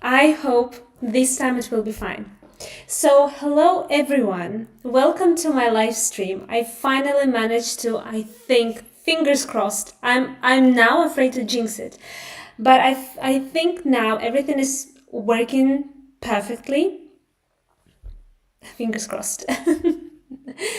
I hope this time it will be fine. So, hello everyone. Welcome to my live stream. I finally managed to, I think, fingers crossed. I'm now afraid to jinx it. But I think now everything is working perfectly. Fingers crossed.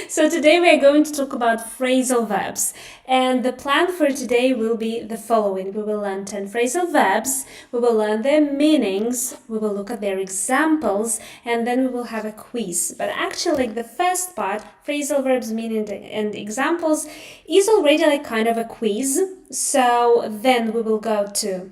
So today we are going to talk about phrasal verbs, and the plan for today will be the following. We will learn 10 phrasal verbs, we will learn their meanings, we will look at their examples, and then we will have a quiz. But actually the first part, phrasal verbs, meaning and examples, is already like kind of a quiz. So then we will go to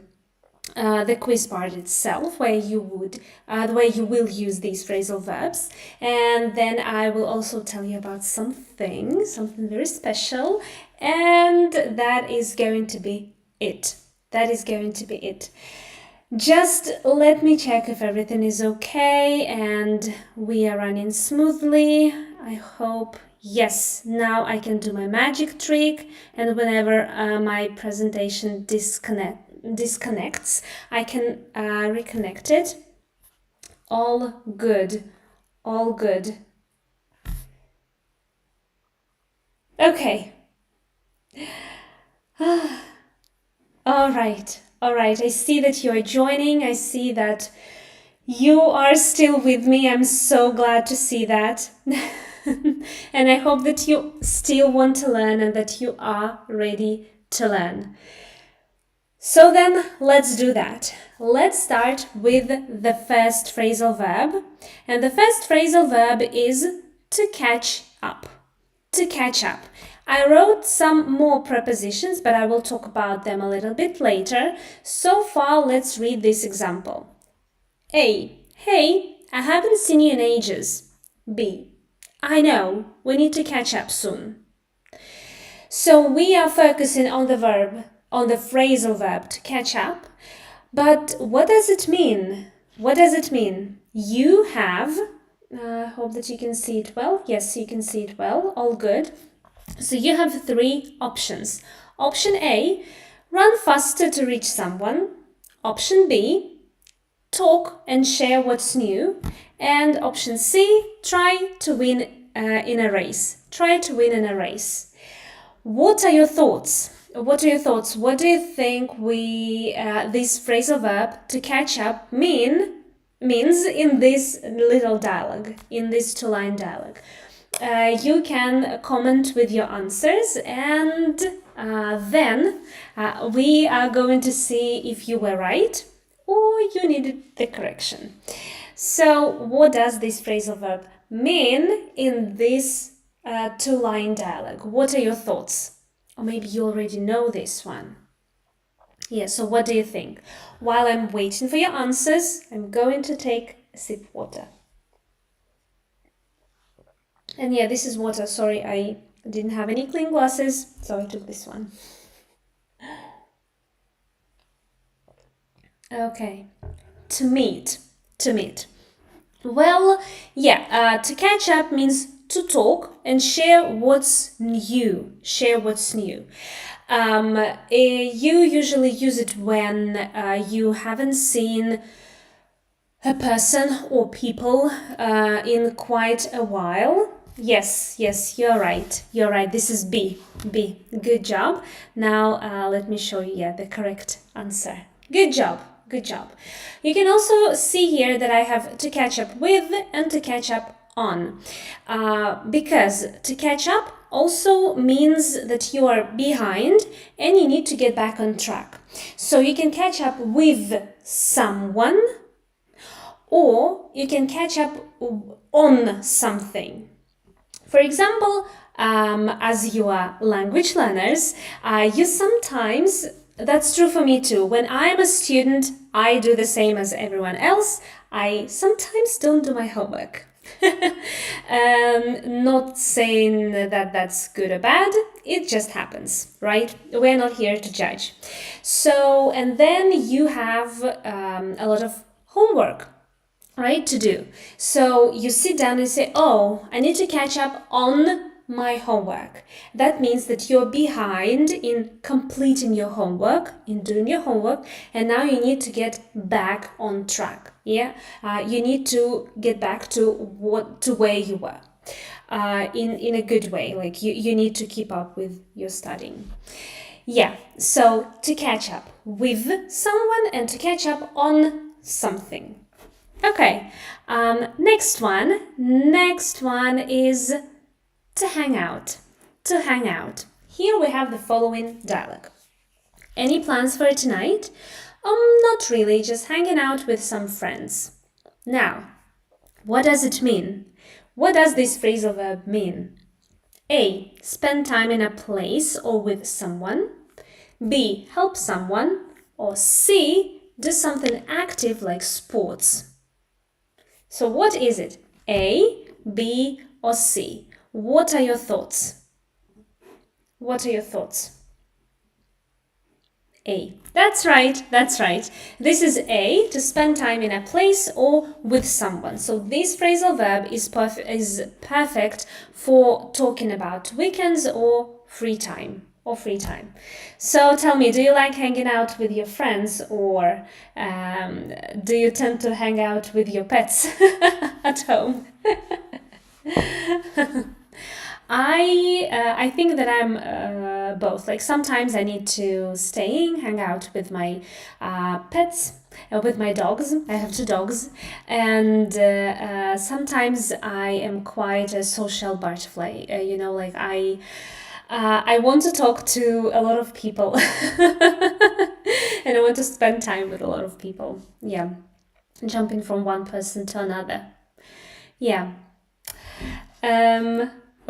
the quiz part itself, where you will use these phrasal verbs, and then I will also tell you about something very special, and that is going to be it. Just let me check if everything is okay and we are running smoothly. I hope. Yes, now I can do my magic trick, and whenever my presentation disconnects, I can reconnect it. All good. Okay. All right. I see that you are joining. I see that you are still with me. I'm so glad to see that. And I hope that you still want to learn and that you are ready to learn. So then let's do that. Let's start with the first phrasal verb. And the first phrasal verb is to catch up. To catch up. I wrote some more prepositions, but I will talk about them a little bit later. So far, let's read this example. A. Hey, I haven't seen you in ages. B. I know, we need to catch up soon. So we are focusing on the verb, on the phrasal verb to catch up. But what does it mean? You have, I hope that you can see it well. Yes, you can see it well. All good. So you have three options. Option A, run faster to reach someone. Option B, talk and share what's new. And option C, try to win in a race. What are your thoughts? What do you think this phrasal verb to catch up means in this little dialogue, in this two-line dialogue? You can comment with your answers, and then we are going to see if you were right or you needed the correction. So what does this phrasal verb mean in this two-line dialogue? What are your thoughts? Or maybe you already know this one. Yeah, so what do you think? While I'm waiting for your answers, I'm going to take a sip of water. And yeah, this is water. Sorry, I didn't have any clean glasses, so I took this one. Okay, to meet. Well, yeah, to catch up means to talk and share what's new. You usually use it when you haven't seen a person or people in quite a while. Yes, you're right. This is B. Good job. Now let me show you the correct answer. Good job. You can also see here that I have to catch up with and to catch up on. Because to catch up also means that you are behind and you need to get back on track. So you can catch up with someone, or you can catch up on something. For example, as you are language learners, you sometimes, that's true for me too, when I am a student, I do the same as everyone else. I sometimes don't do my homework. Not saying that that's good or bad, it just happens, right? We're not here to judge. So, and then you have a lot of homework, right, to do. So you sit down and say, oh, I need to catch up on my homework. That means that you're behind in completing your homework, in doing your homework, and now you need to get back on track. Yeah, you need to get back to where you were, in a good way. Like you need to keep up with your studying. Yeah, so to catch up with someone and to catch up on something. Okay, next one. Next one is to hang out. To hang out. Here we have the following dialogue. Any plans for tonight? Not really, just hanging out with some friends. Now, what does it mean? What does this phrasal verb mean? A. Spend time in a place or with someone. B. Help someone. Or C. Do something active like sports. So what is it? A, B, or C? What are your thoughts? What are your thoughts? A. That's right, that's right. This is A, to spend time in a place or with someone. So this phrasal verb is perfect for talking about weekends or free time. So tell me, do you like hanging out with your friends, or do you tend to hang out with your pets at home? I think that I'm both. Like sometimes I need to hang out with my pets, with my dogs. I have 2 dogs, and sometimes I am quite a social butterfly. Like I want to talk to a lot of people, and I want to spend time with a lot of people. Yeah, jumping from one person to another. Yeah.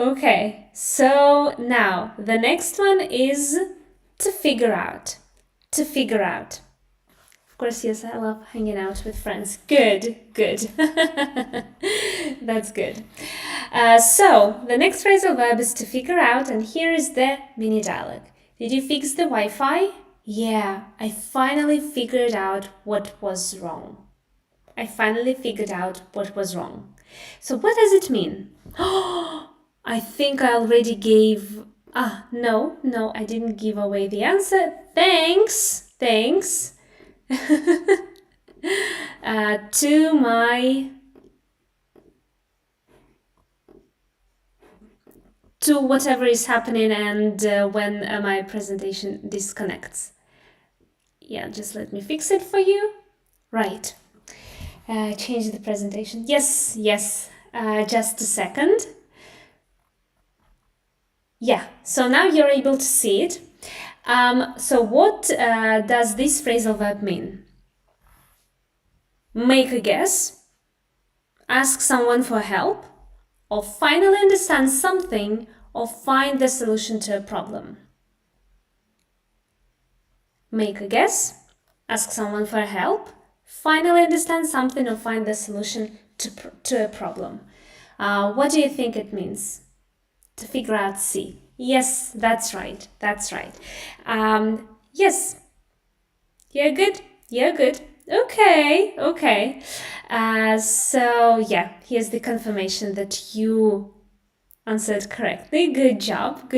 Okay, so now the next one is to figure out. To figure out. Of course, yes, I love hanging out with friends. Good, good. That's good. So the next phrasal verb is to figure out, and here is the mini dialogue. Did you fix the Wi-Fi? Yeah, I finally figured out what was wrong. I finally figured out what was wrong. So what does it mean? I think I already gave... no, I didn't give away the answer. Thanks. To my... to whatever is happening and when my presentation disconnects. Yeah, just let me fix it for you. Right. Change the presentation. Yes. Just a second. Yeah, so now you're able to see it. So what does this phrasal verb mean? Make a guess, ask someone for help, or finally understand something, or find the solution to a problem. Make a guess, ask someone for help, finally understand something, or find the solution to a problem. What do you think it means? To figure out C. Yes, that's right. Yes. You're good. Okay. So yeah, here's the confirmation that you answered correctly. Good job.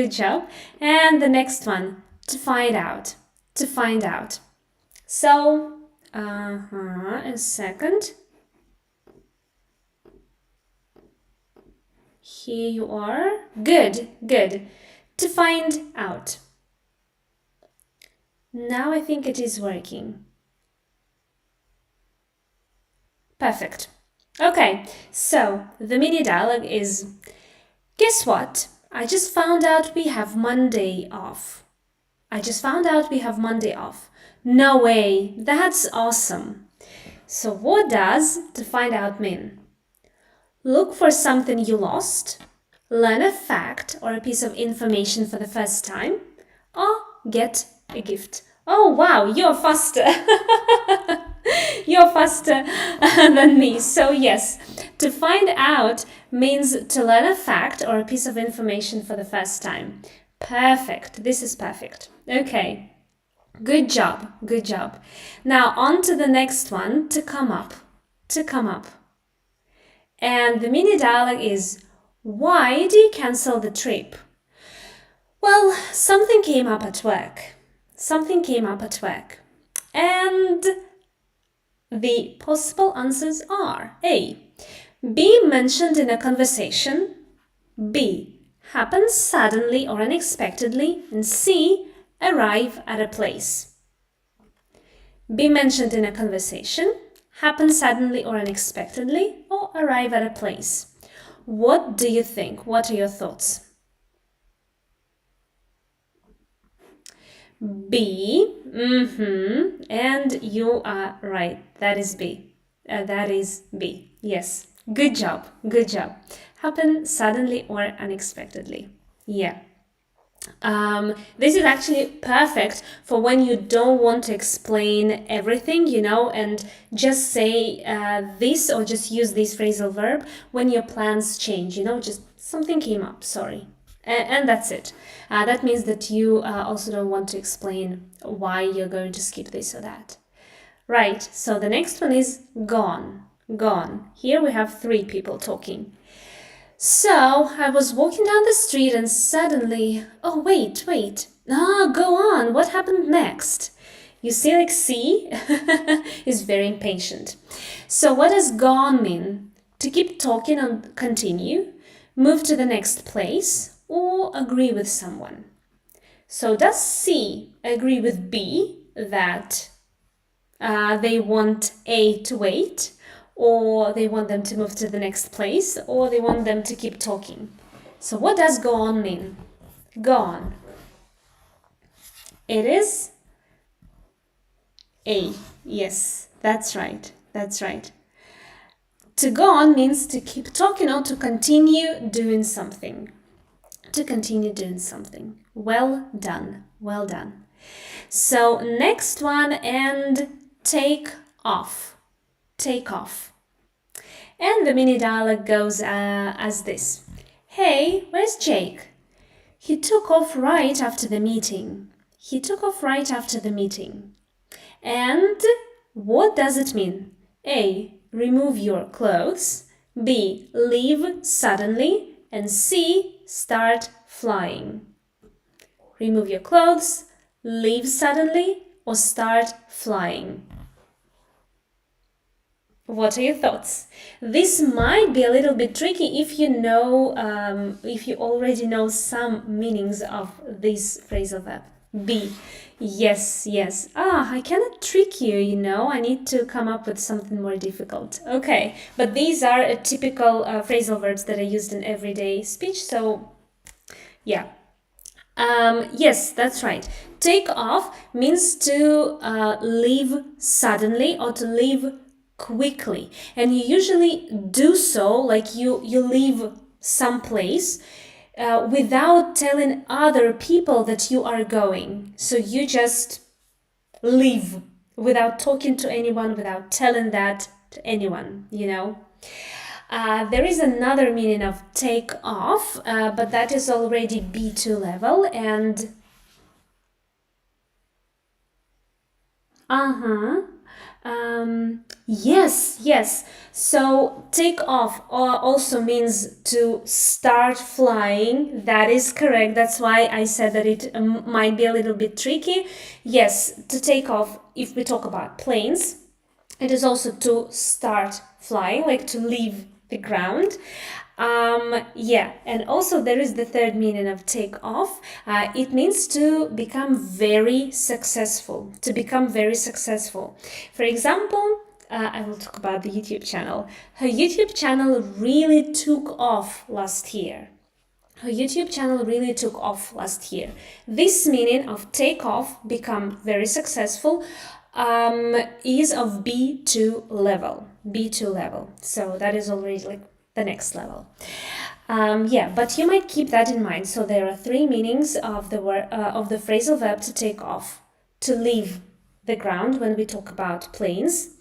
And the next one, to find out. So, a second. Here you are. Good. To find out. Now I think it is working. Perfect. Okay, so the mini dialogue is, guess what? I just found out we have Monday off. No way, that's awesome. So what does to find out mean? Look for something you lost, learn a fact or a piece of information for the first time, or get a gift. Oh wow, you're faster. You're faster than me. So yes, to find out means to learn a fact or a piece of information for the first time. Perfect. This is perfect. Okay. Good job. Now on to the next one, to come up. And the mini dialogue is, Why did you cancel the trip? Well, something came up at work. Something came up at work. And the possible answers are A. Be mentioned in a conversation. B. Happen suddenly or unexpectedly. And C. Arrive at a place. Be mentioned in a conversation. Happen suddenly or unexpectedly. Or arrive at a place. What do you think? What are your thoughts? B. And you are right. That is B. That is B. Yes. Good job. Good job. Happen suddenly or unexpectedly. Yeah. This is actually perfect for when you don't want to explain everything, and just say this or just use this phrasal verb when your plans change, just something came up, sorry. And that's it. That means that you also don't want to explain why you're going to skip this or that. Right, so the next one is gone. Gone. Here we have 3 people talking. So I was walking down the street and suddenly, oh, wait. Go on. What happened next? You see, like C is very impatient. So what does gone mean? To keep talking and continue, move to the next place, or agree with someone. So does C agree with B that they want A to wait, or they want them to move to the next place, or they want them to keep talking? So what does go on mean? Go on. It is A. Yes, that's right. That's right. To go on means to keep talking or to continue doing something. To continue doing something. Well done. Well done. So next one, and take off. Take off. And the mini dialogue goes as this. Hey, where's Jake? He took off right after the meeting. He took off right after the meeting. And what does it mean? A. Remove your clothes. B. Leave suddenly. And C. Start flying. Remove your clothes, leave suddenly, or start flying. What are your thoughts? This might be a little bit tricky if you already know some meanings of this phrasal verb. B. Yes. I cannot trick you, I need to come up with something more difficult. Okay, but these are a typical phrasal verbs that are used in everyday speech, so yeah. Yes, that's right. Take off means to leave suddenly or to leave quickly. And you usually do so, like you leave some place without telling other people that you are going. So you just leave without talking to anyone, without telling that to anyone, There is another meaning of take off, but that is already B2 level, and yes. So take off also means to start flying. That is correct. That's why I said that it might be a little bit tricky. Yes, to take off, if we talk about planes, it is also to start flying, like to leave the ground. And also there is the third meaning of take off. It means to become very successful. To become very successful. For example, I will talk about the YouTube channel. Her YouTube channel really took off last year. Her YouTube channel really took off last year. This meaning of take off, become very successful, is of B2 level. B2 level. So that is already like the next level. But you might keep that in mind. So there are 3 meanings of the phrasal verb to take off. To leave the ground when we talk about planes.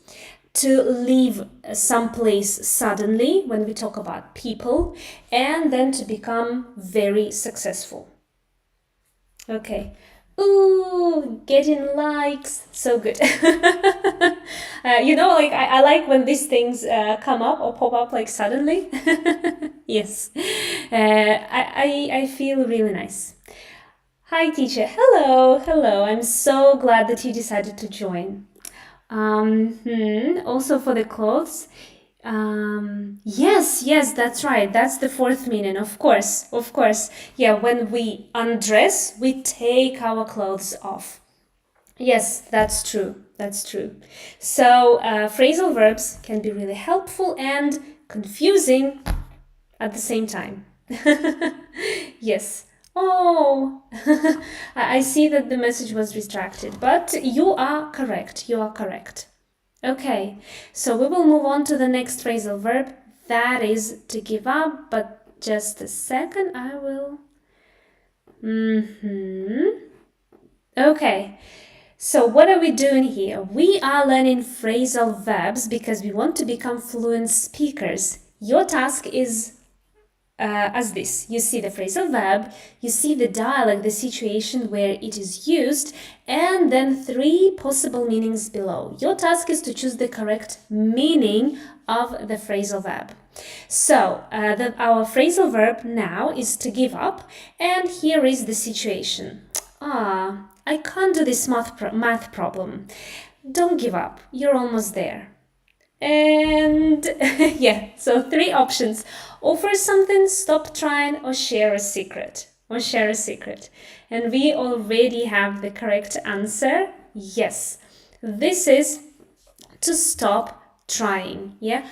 To leave some place suddenly when we talk about people. And then to become very successful. Okay. Ooh, getting likes. So good. I like when these things come up or pop up like suddenly. Yes. I feel really nice. Hi, teacher. Hello, hello. I'm so glad that you decided to join. Also for the clothes. Yes, that's right. That's the fourth meaning. Of course. Yeah, when we undress, we take our clothes off. Yes, that's true. That's true. So, phrasal verbs can be really helpful and confusing at the same time. Yes. Oh, I see that the message was distracted, but you are correct. You are correct. Okay, so we will move on to the next phrasal verb. That is to give up, but just a second, I will. Okay, so what are we doing here? We are learning phrasal verbs because we want to become fluent speakers. Your task is as this. You see the phrasal verb, you see the dialogue, the situation where it is used, and then 3 possible meanings below. Your task is to choose the correct meaning of the phrasal verb. So, our phrasal verb now is to give up, and here is the situation. I can't do this math problem. Don't give up, you're almost there. And yeah, so 3 options. Offer something, stop trying, or share a secret. And we already have the correct answer. Yes, this is to stop trying. Yeah,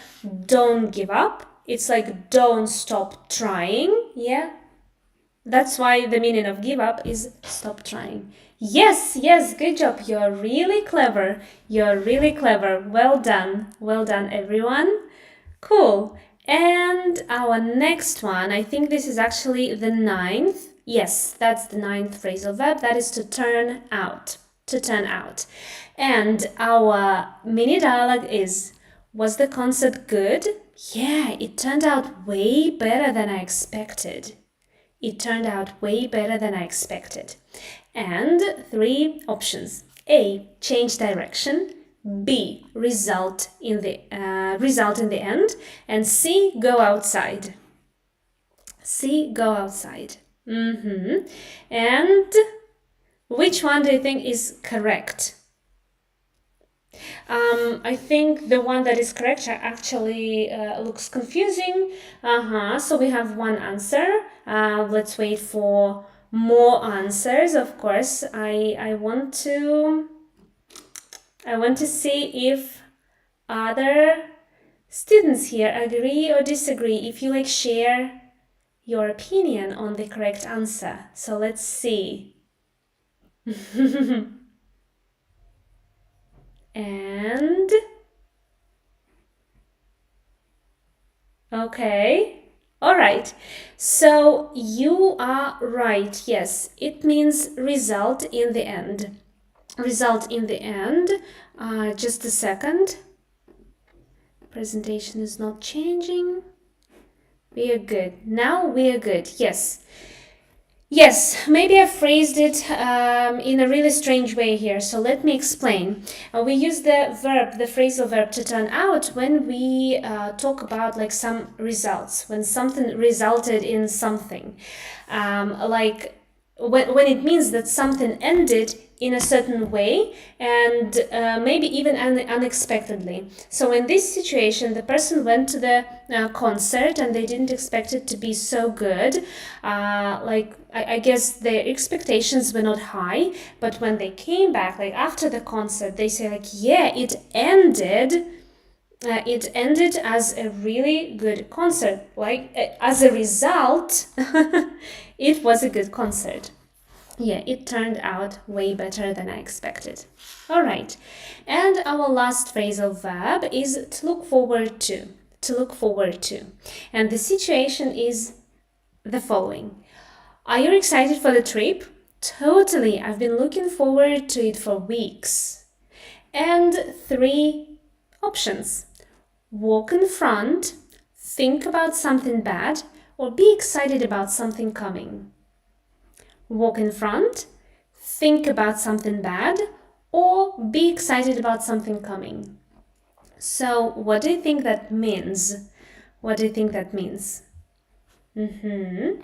don't give up. It's like don't stop trying. Yeah, that's why the meaning of give up is stop trying. Yes, good job. You're really clever. Well done, everyone. Cool. And our next one, I think this is actually the 9th. Yes, that's the 9th phrasal verb. That is to turn out. And our mini dialogue is, was the concert good? Yeah, it turned out way better than I expected. And 3 options. A, change direction. B, result in the end. And C, go outside. And which one do you think is correct? I think the one that is correct actually looks confusing. So we have one answer. Let's wait for more answers. Of course, I want to see if other students here agree or disagree. If you share your opinion on the correct answer. So let's see. And okay. All right. So you are right. Yes, it means result in the end. Just a second. Presentation is not changing. We are good. Now we are good. Yes, maybe I phrased it in a really strange way here, so let me explain. We use the phrasal verb to turn out when we talk about some results, when something resulted in something. When it means that something ended in a certain way and maybe even unexpectedly. So in this situation, the person went to the concert and they didn't expect it to be so good. I guess their expectations were not high, but when they came back, after the concert, they say yeah, it ended as a really good concert. As a result, it was a good concert. Yeah, it turned out way better than I expected. All right. And our last phrasal verb is to look forward to. And the situation is the following. Are you excited for the trip? Totally. I've been looking forward to it for weeks. And 3 options. Walk in front, think about something bad, or be excited about something coming. Walk in front, think about something bad, or be excited about something coming. So, what do you think that means? Mm-hmm.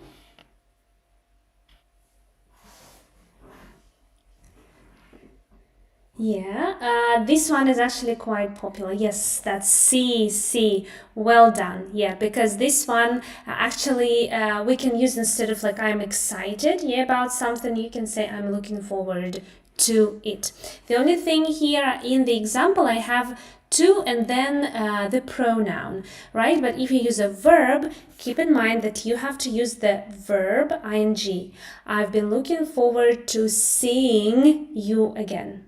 Yeah, this one is actually quite popular. Yes, that's C. Well done. Yeah, because this one actually we can use instead of like I'm excited, yeah, about something, you can say I'm looking forward to it. The only thing here in the example I have to and then the pronoun, right? But if you use a verb, keep in mind that you have to use the verb ing. I've been looking forward to seeing you again.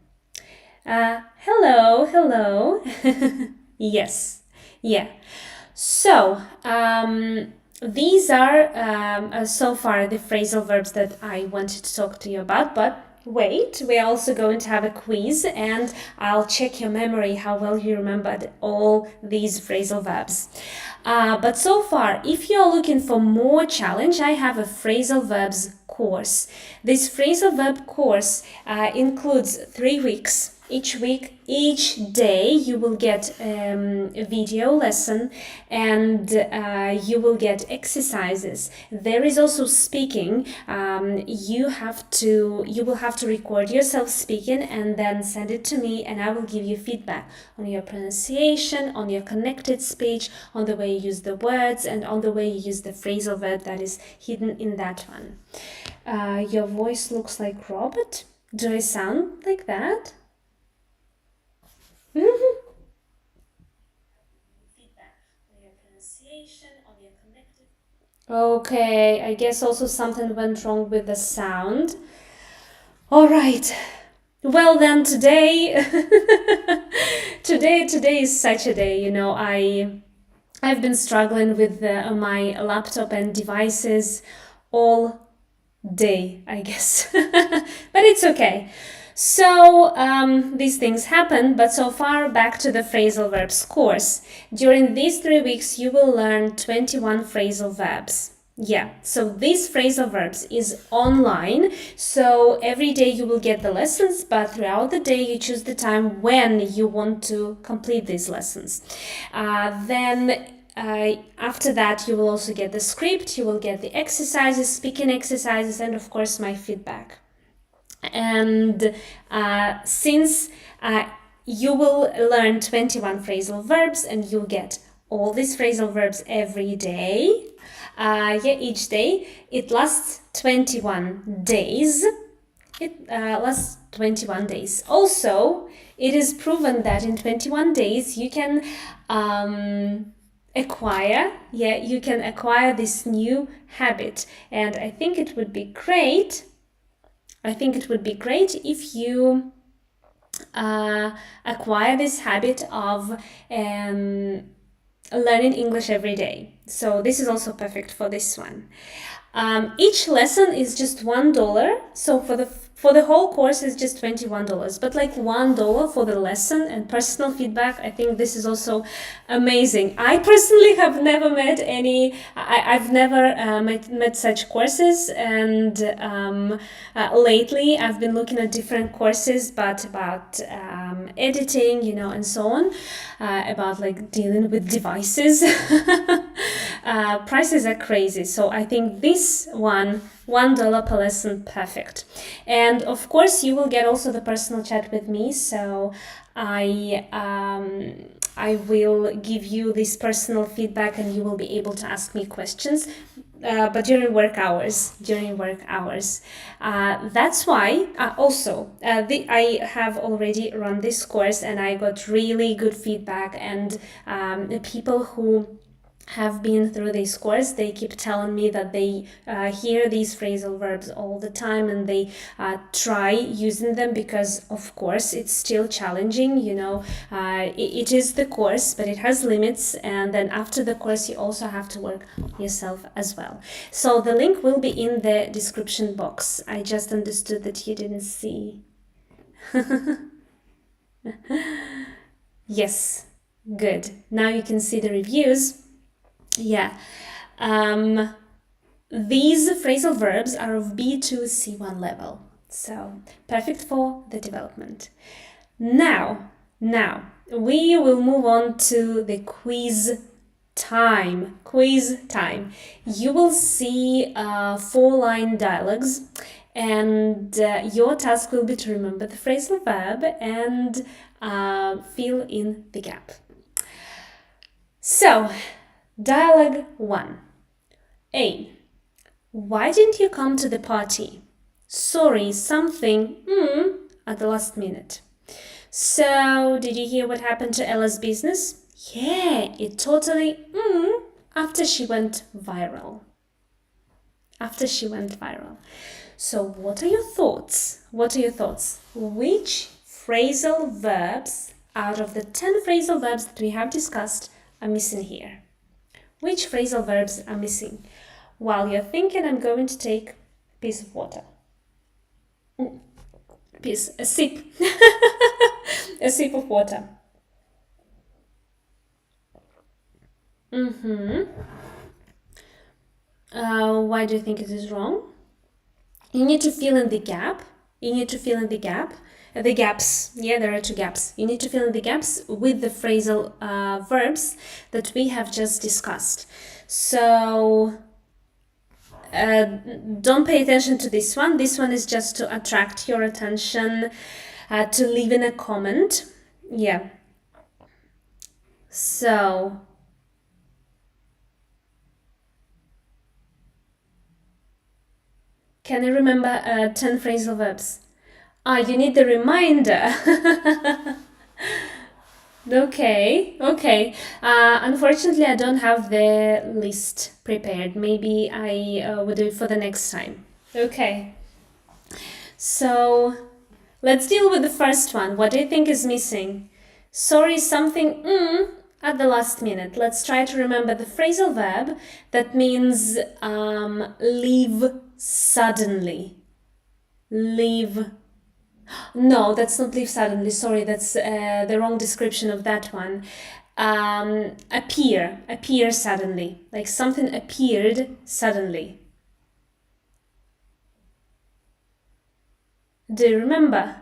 Hello. Yes, yeah. So, these are so far the phrasal verbs that I wanted to talk to you about, but wait, we're also going to have a quiz and I'll check your memory, how well you remembered all these phrasal verbs. But so far, if you're looking for more challenge, I have a phrasal verbs course. This phrasal verb course includes 3 weeks. Each week, each day, you will get a video lesson and you will get exercises. There is also speaking. You will have to record yourself speaking and then send it to me, and I will give you feedback on your pronunciation, on your connected speech, on the way you use the words, and on the way you use the phrasal verb that is hidden in that one. Your voice looks like Robert. Do I sound like that? Okay, I guess also something went wrong with the sound. All right. Well then today today is such a day, you know. I've been struggling with my laptop and devices all day, I guess. But it's okay. So these things happen, but so far back to the phrasal verbs course. During these 3 weeks, you will learn 21 phrasal verbs. Yeah, so these phrasal verbs is online. So every day you will get the lessons, but throughout the day you choose the time when you want to complete these lessons. Then after that, you will also get the script, you will get the exercises, speaking exercises, and of course my feedback. And since you will learn 21 phrasal verbs and you'll get all these phrasal verbs every day, each day, it lasts 21 days. It lasts 21 days. Also, it is proven that in 21 days you can acquire this new habit, and I think it would be great if you acquire this habit of learning English every day. So this is also perfect for this one. Each lesson is just $1. So for the whole course is just $21, but like $1 for the lesson and personal feedback. I think this is also amazing. I personally have never met I've never met such courses, and lately I've been looking at different courses, but about editing, you know, and so on, about like dealing with devices. Prices are crazy, so I think this $1 per lesson, perfect. And of course you will get also the personal chat with me, so I will give you this personal feedback and you will be able to ask me questions, but during work hours. That's why I have already run this course and I got really good feedback, and the people who have been through this course, they keep telling me that they hear these phrasal verbs all the time and they try using them, because of course it's still challenging, you know. It is the course, but it has limits, and then after the course you also have to work yourself as well. So the link will be in the description box. I just understood that you didn't see. Yes, good. Now you can see the reviews. Yeah. These phrasal verbs are of B2 C1 level, so perfect for the development. Now we will move on to the quiz time, quiz time. You will see 4-line dialogues, and your task will be to remember the phrasal verb and fill in the gap. So, dialogue 1. A. Why didn't you come to the party? Sorry, something at the last minute. So, did you hear what happened to Ella's business? Yeah, it totally after she went viral. After she went viral. So, what are your thoughts? What are your thoughts? Which phrasal verbs out of the 10 phrasal verbs that we have discussed are missing here? Which phrasal verbs are missing? While you're thinking, I'm going to take a piece of water. A sip. A sip of water. Why do you think it is wrong? You need to fill in the gap. You need to fill in the gap. The gaps. Yeah, there are 2 gaps. You need to fill in the gaps with the phrasal verbs that we have just discussed. So don't pay attention to this one. This one is just to attract your attention, to leave in a comment. Yeah. So can you remember 10 phrasal verbs? You need the reminder. Okay. Unfortunately, I don't have the list prepared. Maybe I will do it for the next time. Okay. So let's deal with the first one. What do you think is missing? Sorry, something at the last minute. Let's try to remember the phrasal verb that means leave suddenly. Leave. No, that's not leave suddenly. Sorry, that's the wrong description of that one. Appear suddenly. Like something appeared suddenly. Do you remember?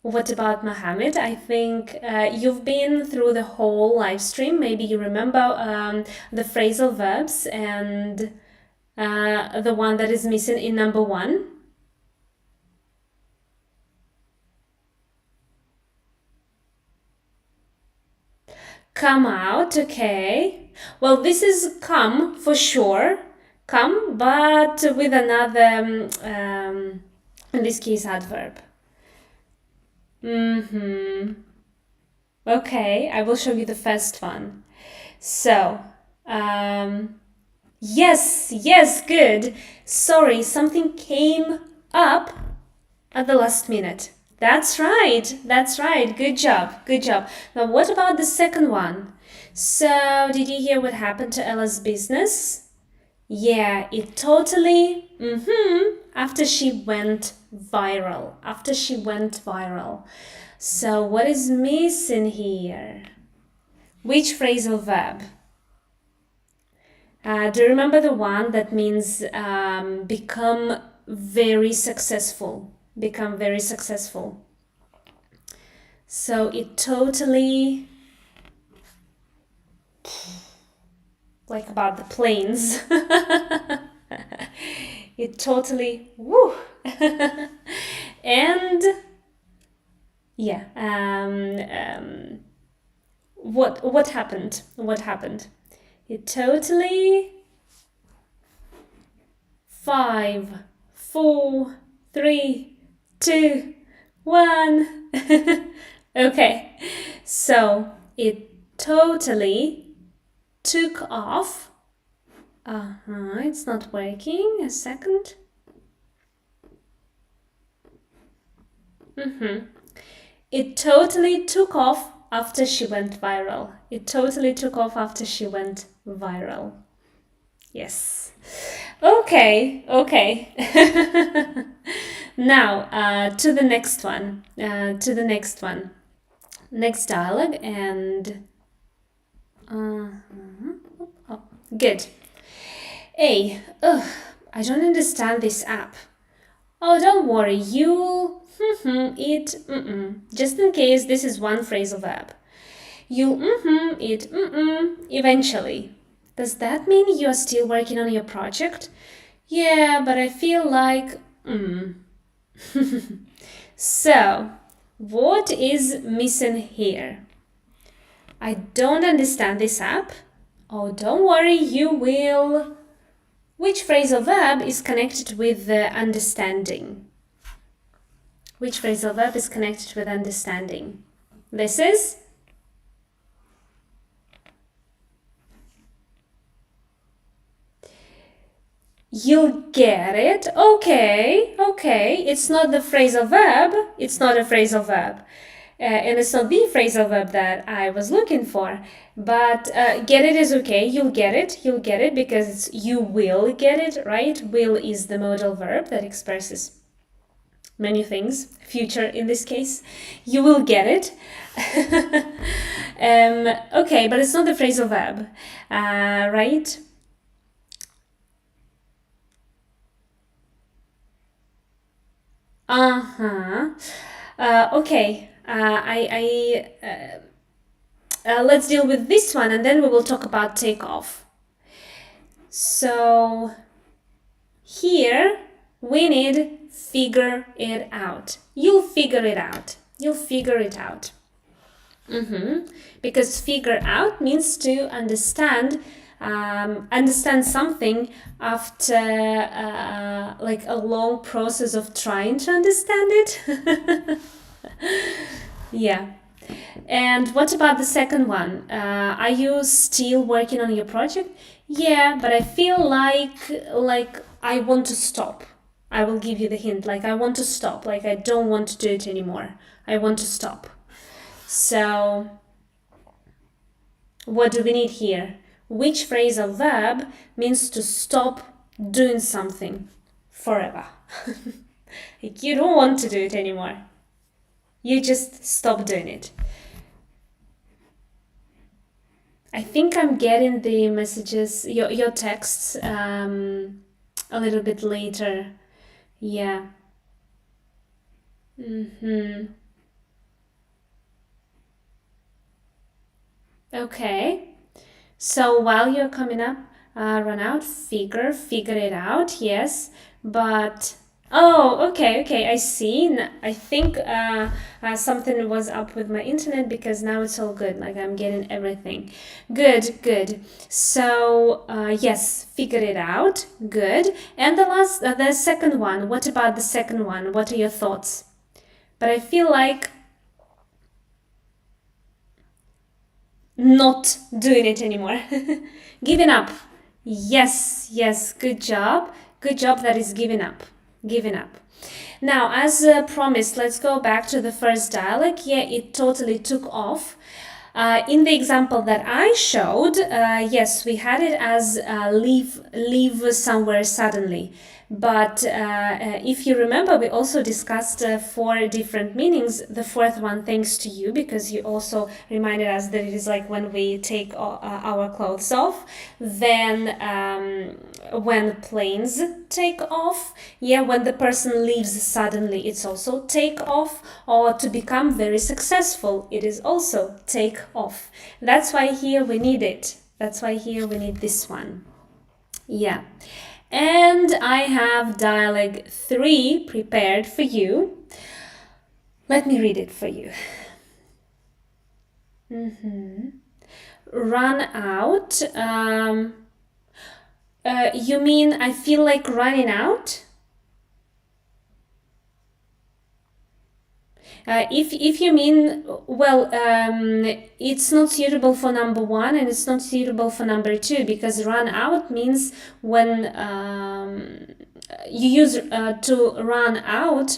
What about Mohammed? I think you've been through the whole live stream. Maybe you remember the phrasal verbs and the one that is missing in number 1. Come out, okay. Well, this is come for sure. Come, but with another, in this case, adverb. Okay, I will show you the first one. So, yes, good. Sorry, something came up at the last minute. That's right. Good job. Now, what about the second one? So, did you hear what happened to Ella's business? Yeah, it totally, after she went viral. So, what is missing here? Which phrasal verb? Do you remember the one that means become very successful? So it totally, like about the planes, it totally, woo! And yeah, what happened? It totally 5, 4, 3, 2, 1. Okay, so it totally took off. It's not working. A second. It totally took off after she went viral. Yes. Okay. Now, to the next one. Next dialogue and... good. I don't understand this app. Oh, don't worry, you'll eat, just in case this is one phrasal verb. You'll eat, eventually. Does that mean you're still working on your project? Yeah, but I feel like, So, what is missing here? I don't understand this app. Oh, don't worry, you will. Which phrasal verb is connected with the understanding? Which phrasal verb is connected with understanding? This is? You'll get it. Okay, okay. It's not the phrasal verb. It's not a phrasal verb. And it's not the phrasal verb that I was looking for. But get it is okay. You'll get it. You'll get it because it's you will get it, right? Will is the modal verb that expresses many things. Future in this case. You will get it. Okay, but it's not the phrasal verb, right? Okay. Let's deal with this one and then we will talk about takeoff. So here we need figure it out. You'll figure it out. You'll figure it out. Because figure out means to understand something after like a long process of trying to understand it. Yeah. And what about the second one? Are you still working on your project? Yeah, but I feel like I want to stop. I will give you the hint. Like I want to stop. Like I don't want to do it anymore. I want to stop. So what do we need here? Which phrasal verb means to stop doing something forever? Like you don't want to do it anymore. You just stop doing it. I think I'm getting the messages, your texts a little bit later. Yeah. Okay. So while you're coming up, run out, figure it out, yes. But, oh, okay, I see. I think something was up with my internet because now it's all good. Like I'm getting everything. Good. So, yes, figure it out. Good. And the second one, what about the second one? What are your thoughts? But I feel like not doing it anymore. Giving up. Yes, good job. Good job, that is giving up. Now, as promised, let's go back to the first dialogue. Yeah, it totally took off. In the example that I showed, yes, we had it as leave somewhere suddenly. But if you remember, we also discussed 4 different meanings. The fourth one, thanks to you, because you also reminded us that it is like when we take our clothes off. Then when planes take off, yeah, when the person leaves suddenly, it's also take off. Or to become very successful, it is also take off. That's why here we need it. That's why here we need this one. Yeah. And I have dialogue 3 prepared for you. Let me read it for you. Run out. You mean I feel like running out? If you mean, well, it's not suitable for number 1 and it's not suitable for number 2 because run out means when you use to run out,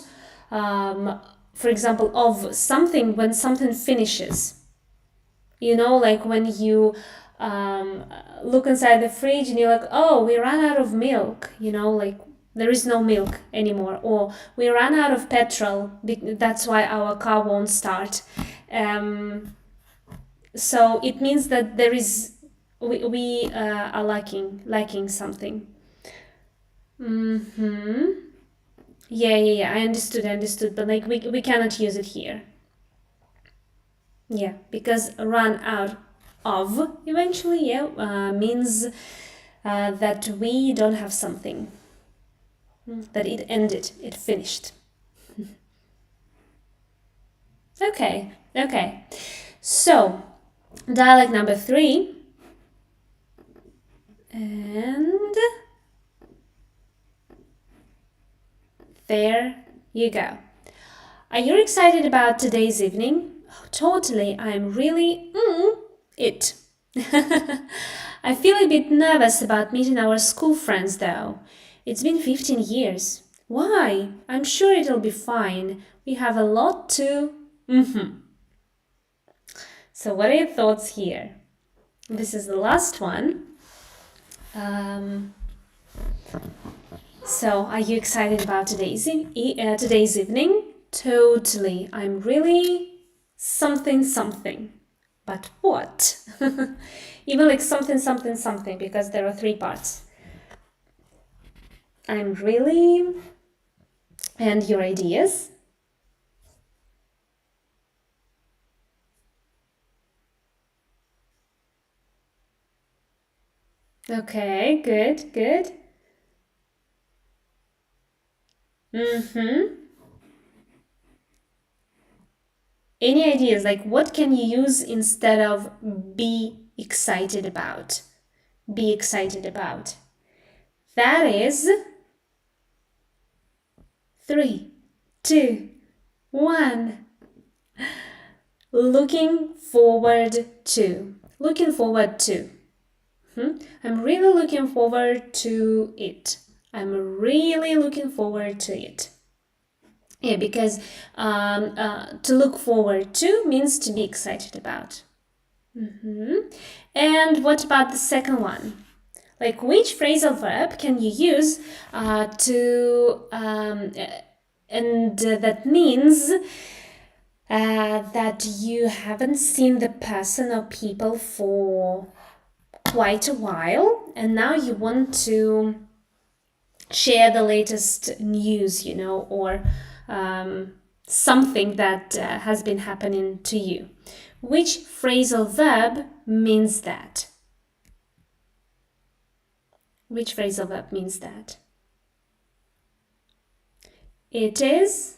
for example, of something when something finishes. You know, like when you look inside the fridge and you're like, oh, we ran out of milk, you know, like there is no milk anymore, or we ran out of petrol, that's why our car won't start. So it means that there is we are lacking something. Yeah. I understood. But like we cannot use it here. Yeah, because run out of eventually, means that we don't have something, that it ended, it finished. Okay. So, dialect number 3, and there you go. Are you excited about today's evening? Oh, totally, I'm really it. I feel a bit nervous about meeting our school friends though. It's been 15 years. Why? I'm sure it'll be fine. We have a lot to. So, what are your thoughts here? This is the last one. So, are you excited about today's evening? Totally. I'm really something. But what? Even like something, because there are 3 parts. I'm really. And your ideas? Okay, good. Any ideas? Like, what can you use instead of be excited about? Be excited about. That is 3, 2, 1. Looking forward to. Looking forward to. I'm really looking forward to it. I'm really looking forward to it. Yeah, because to look forward to means to be excited about. And what about the second one? Like, which phrasal verb can you use and that means that you haven't seen the person or people for quite a while, and now you want to share the latest news, or something that has been happening to you. Which phrasal verb means that? Which phrasal verb means that? It is.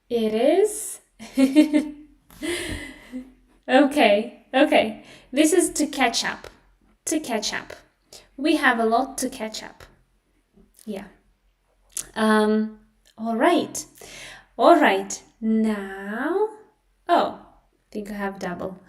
It is. Okay. This is to catch up. To catch up. We have a lot to catch up. Yeah. All right. Now, I think I have double.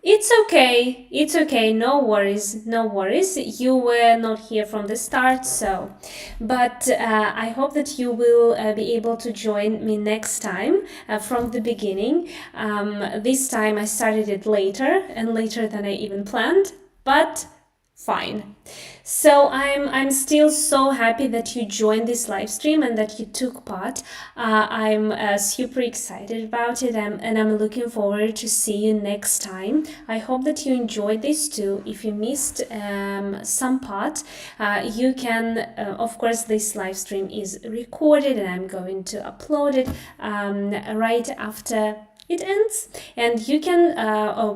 It's okay. No worries. You were not here from the start, so. But I hope that you will be able to join me next time from the beginning. This time I started it later than I even planned, but fine. So I'm still so happy that you joined this live stream and that you took part. I'm super excited about it, and I'm looking forward to see you next time. I hope that you enjoyed this too. If you missed some part, you can, of course, this live stream is recorded and I'm going to upload it right after it ends, and you can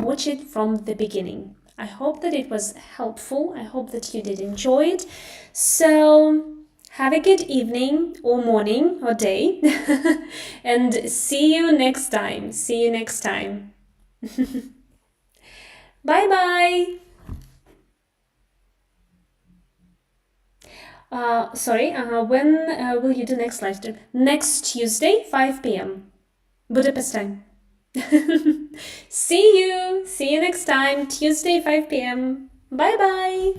watch it from the beginning. I hope that it was helpful. I hope that you did enjoy it. So have a good evening or morning or day and see you next time. Bye bye. Sorry, when will you do next live stream? Next Tuesday, 5 p.m. Budapest time. See you next time, Tuesday, 5 p.m. Bye bye.